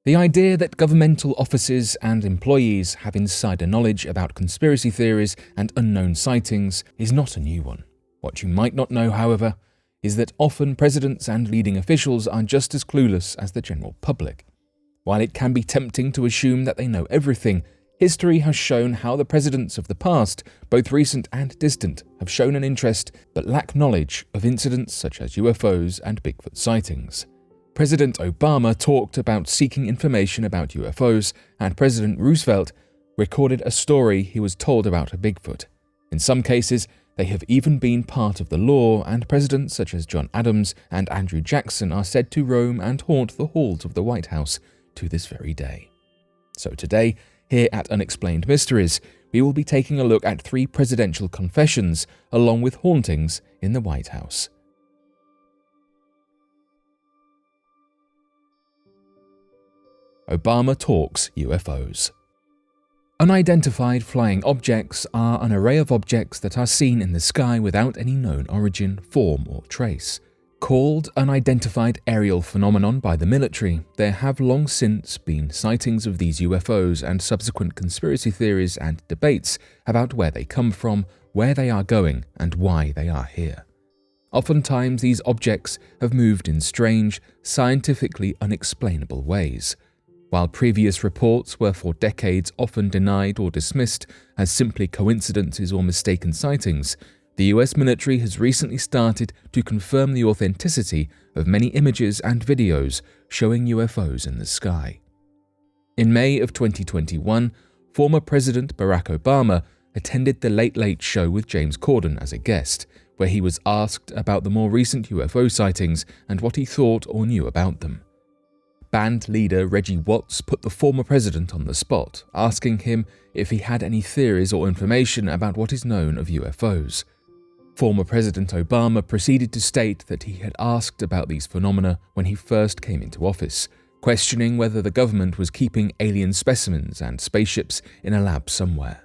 The idea that governmental offices and employees have insider knowledge about conspiracy theories and unknown sightings is not a new one. What you might not know, however, is that often presidents and leading officials are just as clueless as the general public. While it can be tempting to assume that they know everything, history has shown how the presidents of the past, both recent and distant, have shown an interest but lack knowledge of incidents such as UFOs and Bigfoot sightings. President Obama talked about seeking information about UFOs, and President Roosevelt recorded a story he was told about a Bigfoot. In some cases, they have even been part of the law, and presidents such as John Adams and Andrew Jackson are said to roam and haunt the halls of the White House to this very day. So today, here at Unexplained Mysteries, we will be taking a look at 3 presidential confessions along with hauntings in the White House. Obama talks UFOs. Unidentified flying objects are an array of objects that are seen in the sky without any known origin, form, or trace. Called unidentified aerial phenomenon by the military, there have long since been sightings of these UFOs and subsequent conspiracy theories and debates about where they come from, where they are going, and why they are here. Oftentimes, these objects have moved in strange, scientifically unexplainable ways. While previous reports were for decades often denied or dismissed as simply coincidences or mistaken sightings, the US military has recently started to confirm the authenticity of many images and videos showing UFOs in the sky. In May of 2021, former President Barack Obama attended the Late Late Show with James Corden as a guest, where he was asked about the more recent UFO sightings and what he thought or knew about them. Band leader Reggie Watts put the former president on the spot, asking him if he had any theories or information about what is known of UFOs. Former President Obama proceeded to state that he had asked about these phenomena when he first came into office, questioning whether the government was keeping alien specimens and spaceships in a lab somewhere.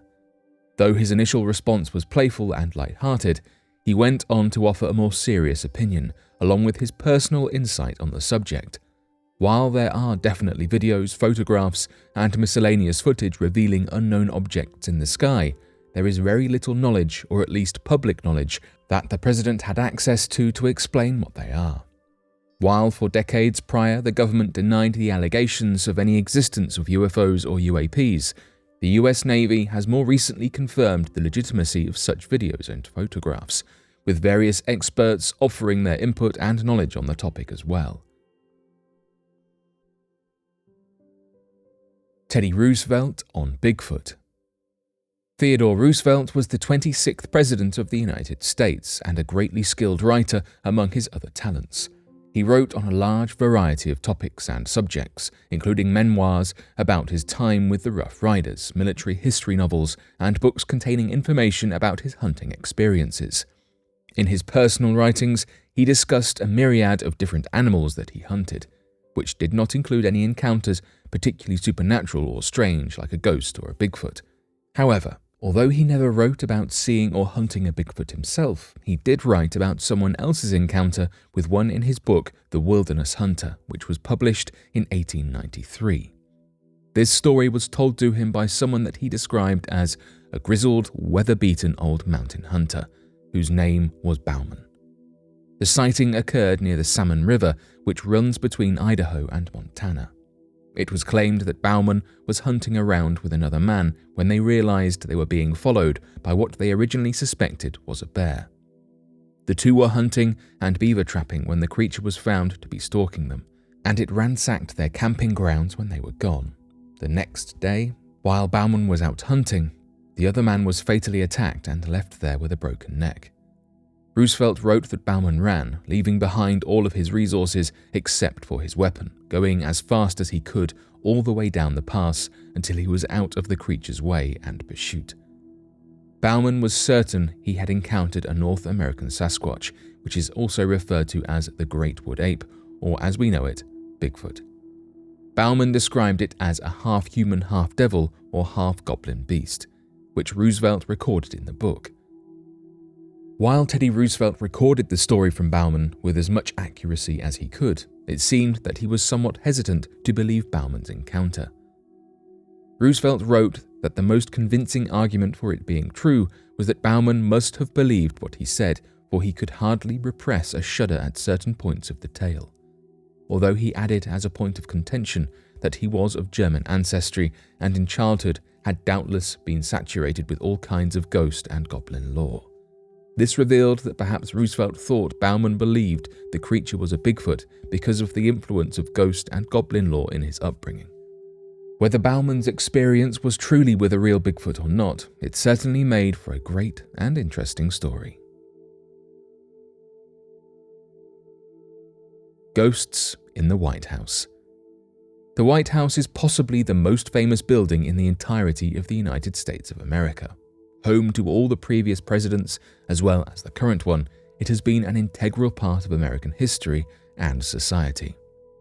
Though his initial response was playful and light-hearted, he went on to offer a more serious opinion, along with his personal insight on the subject. While there are definitely videos, photographs, and miscellaneous footage revealing unknown objects in the sky, there is very little knowledge, or at least public knowledge, that the president had access to explain what they are. While for decades prior the government denied the allegations of any existence of UFOs or UAPs, the US Navy has more recently confirmed the legitimacy of such videos and photographs, with various experts offering their input and knowledge on the topic as well. Teddy Roosevelt on Bigfoot. Theodore Roosevelt was the 26th President of the United States and a greatly skilled writer among his other talents. He wrote on a large variety of topics and subjects, including memoirs about his time with the Rough Riders, military history novels, and books containing information about his hunting experiences. In his personal writings, he discussed a myriad of different animals that he hunted, which did not include any encounters particularly supernatural or strange like a ghost or a Bigfoot. However, although he never wrote about seeing or hunting a Bigfoot himself, he did write about someone else's encounter with one in his book The Wilderness Hunter, which was published in 1893. This story was told to him by someone that he described as a grizzled, weather-beaten old mountain hunter, whose name was Bauman. The sighting occurred near the Salmon River, which runs between Idaho and Montana. It was claimed that Bauman was hunting around with another man when they realized they were being followed by what they originally suspected was a bear. The two were hunting and beaver trapping when the creature was found to be stalking them, and it ransacked their camping grounds when they were gone. The next day, while Bauman was out hunting, the other man was fatally attacked and left there with a broken neck. Roosevelt wrote that Bauman ran, leaving behind all of his resources except for his weapon, going as fast as he could all the way down the pass until he was out of the creature's way and pursuit. Bauman was certain he had encountered a North American Sasquatch, which is also referred to as the Great Wood Ape, or as we know it, Bigfoot. Bauman described it as a half-human, half-devil or half-goblin beast, which Roosevelt recorded in the book. While Teddy Roosevelt recorded the story from Bauman with as much accuracy as he could, It seemed that he was somewhat hesitant to believe Bauman's encounter. Roosevelt wrote that the most convincing argument for it being true was that Bauman must have believed what he said, for he could hardly repress a shudder at certain points of the tale. Although he added as a point of contention that he was of German ancestry and in childhood had doubtless been saturated with all kinds of ghost and goblin lore. This revealed that perhaps Roosevelt thought Bauman believed the creature was a Bigfoot because of the influence of ghost and goblin lore in his upbringing. Whether Bauman's experience was truly with a real Bigfoot or not, it certainly made for a great and interesting story. Ghosts in the White House. The White House is possibly the most famous building in the entirety of the United States of America. Home to all the previous presidents as well as the current one, it has been an integral part of American history and society.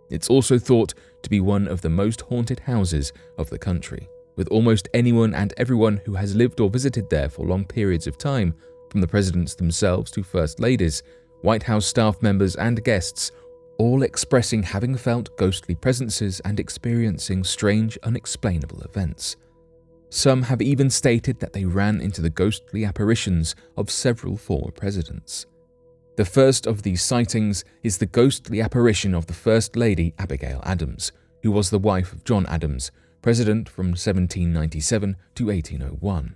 It's also thought to be one of the most haunted houses of the country, with almost anyone and everyone who has lived or visited there for long periods of time, from the presidents themselves to first ladies, White House staff members and guests, all expressing having felt ghostly presences and experiencing strange, unexplainable events. Some have even stated that they ran into the ghostly apparitions of several former presidents. The first of these sightings is the ghostly apparition of the First Lady Abigail Adams, who was the wife of John Adams, president from 1797 to 1801.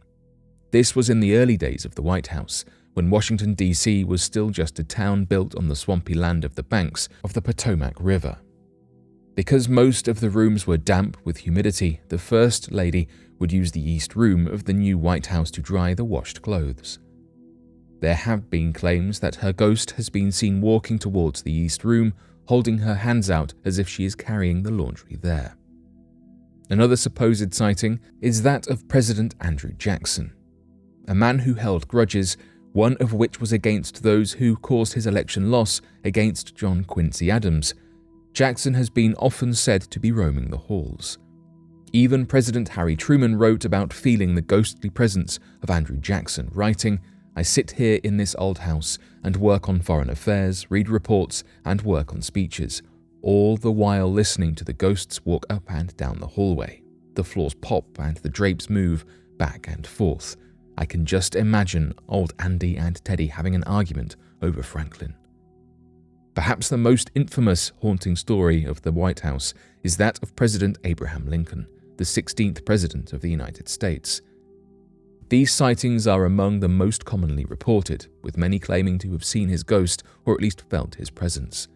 This was in the early days of the White House, when Washington, D.C. was still just a town built on the swampy land of the banks of the Potomac River. Because most of the rooms were damp with humidity, the First Lady would use the East Room of the new White House to dry the washed clothes. There have been claims that her ghost has been seen walking towards the East Room, holding her hands out as if she is carrying the laundry there. Another supposed sighting is that of President Andrew Jackson, a man who held grudges, one of which was against those who caused his election loss against John Quincy Adams. Jackson has been often said to be roaming the halls. Even President Harry Truman wrote about feeling the ghostly presence of Andrew Jackson, writing, "I sit here in this old house and work on foreign affairs, read reports, and work on speeches, all the while listening to the ghosts walk up and down the hallway. The floors pop and the drapes move back and forth. I can just imagine old Andy and Teddy having an argument over Franklin." Perhaps the most infamous haunting story of the White House is that of President Abraham Lincoln, the 16th President of the United States. These sightings are among the most commonly reported, with many claiming to have seen his ghost or at least felt his presence.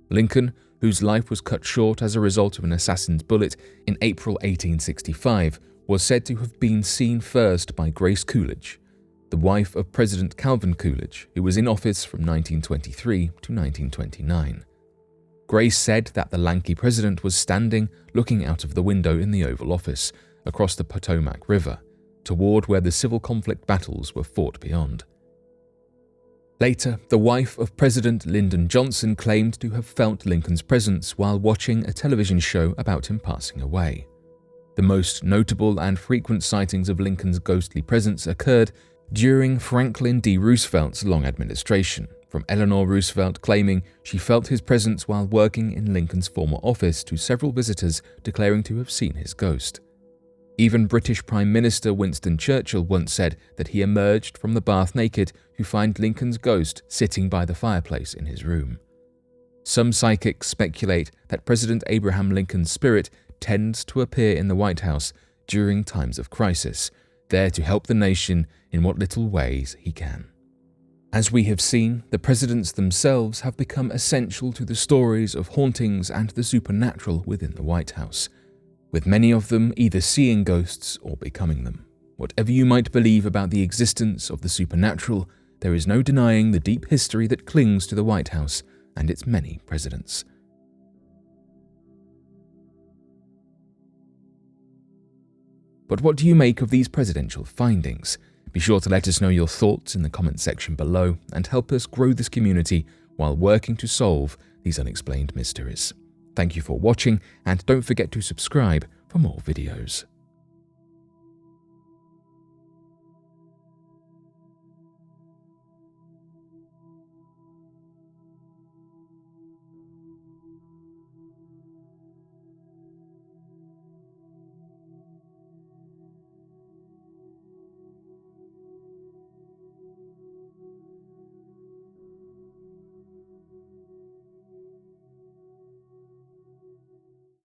Lincoln, whose life was cut short as a result of an assassin's bullet in April 1865, was said to have been seen first by Grace Coolidge, the wife of President Calvin Coolidge, who was in office from 1923 to 1929. Grace said that the lanky president was standing, looking out of the window in the Oval Office, across the Potomac River, toward where the civil conflict battles were fought beyond. Later, the wife of President Lyndon Johnson claimed to have felt Lincoln's presence while watching a television show about him passing away. The most notable and frequent sightings of Lincoln's ghostly presence occurred during Franklin D. Roosevelt's long administration, from Eleanor Roosevelt claiming she felt his presence while working in Lincoln's former office to several visitors declaring to have seen his ghost. Even British Prime Minister Winston Churchill once said that he emerged from the bath naked to find Lincoln's ghost sitting by the fireplace in his room. Some psychics speculate that President Abraham Lincoln's spirit tends to appear in the White House during times of crisis, there to help the nation in what little ways he can. As we have seen, the presidents themselves have become essential to the stories of hauntings and the supernatural within the White House, with many of them either seeing ghosts or becoming them. Whatever you might believe about the existence of the supernatural, there is no denying the deep history that clings to the White House and its many presidents. But what do you make of these presidential findings? Be sure to let us know your thoughts in the comment section below and help us grow this community while working to solve these unexplained mysteries. Thank you for watching, and don't forget to subscribe for more videos.